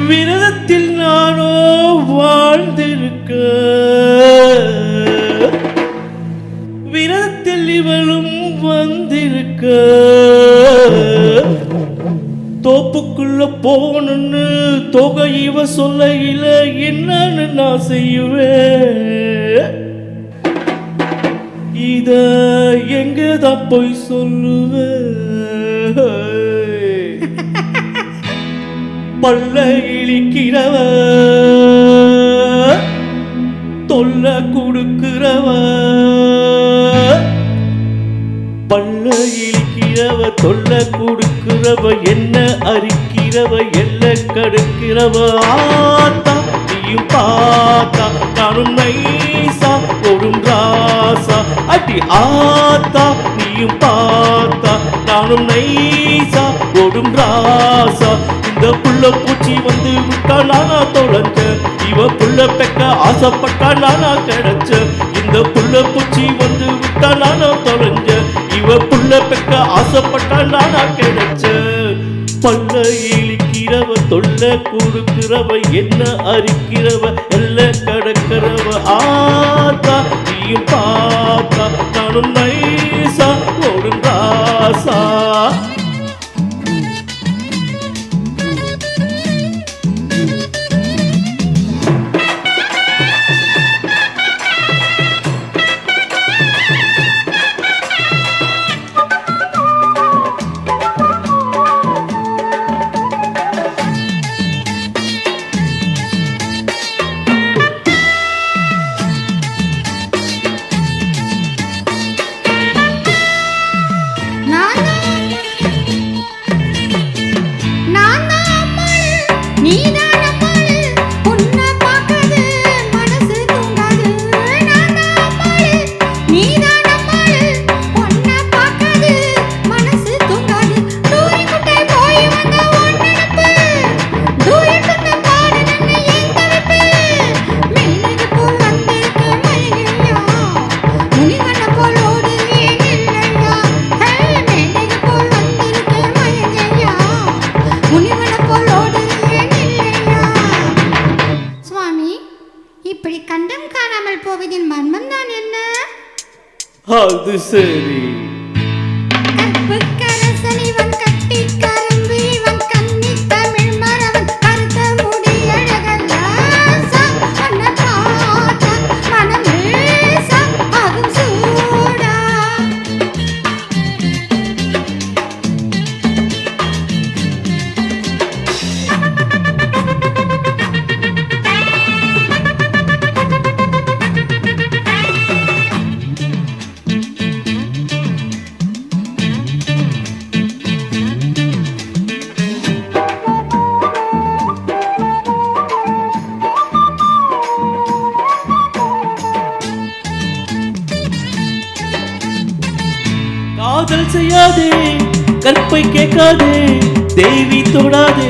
விரதத்தில் நானோ வாழ்ந்திருக்க, விரதத்தில் இவளும் வந்திருக்க, தோப்புக்குள்ள போகணும்னு தொகை இவ சொல்லையில என்னன்னு நான் செய்யுவேன். இத எங்கதான் போய் சொல்லுவேன். பல்ல இழிக்கிறவ, தொல்ல கொடுக்கிறவ, பல்ல இழிக்கிறவ, தொல்ல கொடுக்கிறவ, என்ன அரிக்கிறவ, எல்ல கடுக்கிறவ. ஆத்தா நீயும் பார்த்தா நானும் நைசா ஓடும் ராசா. அடி ஆத்தா நீயும் பார்த்தா நானும் நைசா ஓடும் ராசா. இந்த புள்ள பூச்சி வந்து விட்டா நானா தொலைஞ்ச, இவ புள்ள பெக்க ஆசைப்பட்டா நானா கிடைச்ச. இந்த புள்ள பூச்சி வந்து விட்டா நானா தொலைஞ்ச, இவ புள்ள பெக்க ஆசைப்பட்டா நானா கிடைச்ச. பல்ல இழிக்கிறவ, தொல்ல கொடுக்கிறவ, என்ன அரிக்கிறவ, எல்ல கடக்கிறவ. ஆத்தா நீயும் பார்த்தா நானும் நைசா ஓடும் ராசா. இப்படி கண்டம் காணாமல் போவதின் மர்மம் தான் என்ன? அது சரி. கற்புக்கரசன் இவன் கட்டி கரும்பு, இவன் கன்னி தமிழ் மரவன் கருத்த முடி அழகல்ல. மனம் ஆகும் சூடா. காதல் செய்யாதே, கற்பை கேட்காதே, தேவி தொடாதே,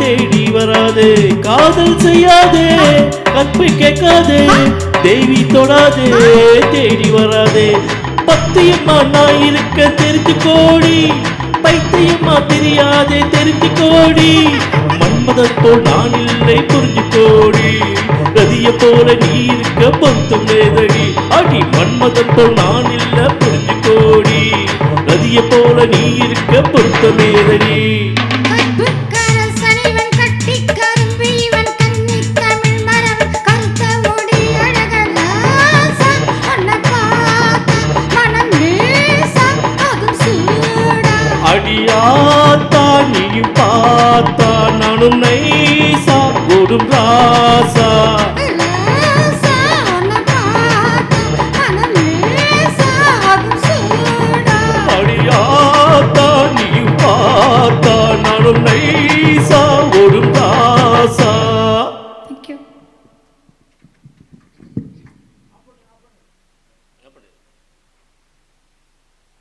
தேடி வராதே. காதல் செய்யாதே, கற்பை கேட்காதே, தேவி தொடாதே, தேடி வராதே. பத்தியம்மா நான் இருக்க தெரிஞ்சு கோடி, பைத்தியம்மா தெரியாதே தெரிஞ்சு கோடி. மன்மதன் போல் நான் இல்லை புரிஞ்சு கோடி, ரதிய போல நீ இருக்க பொருத்தம் வேதடி. அடி மன்மதன் போல் நான் இல்ல புரிஞ்சு கோடி, ரதிய போல நீ இருக்க பொருத்தம் வேதடி. அடியாத்தா நீயும் பார்த்தா நானும் நைசா ஓடும் ராசா. அடியாத்தா நீயும் பார்த்தா நானும் நைசா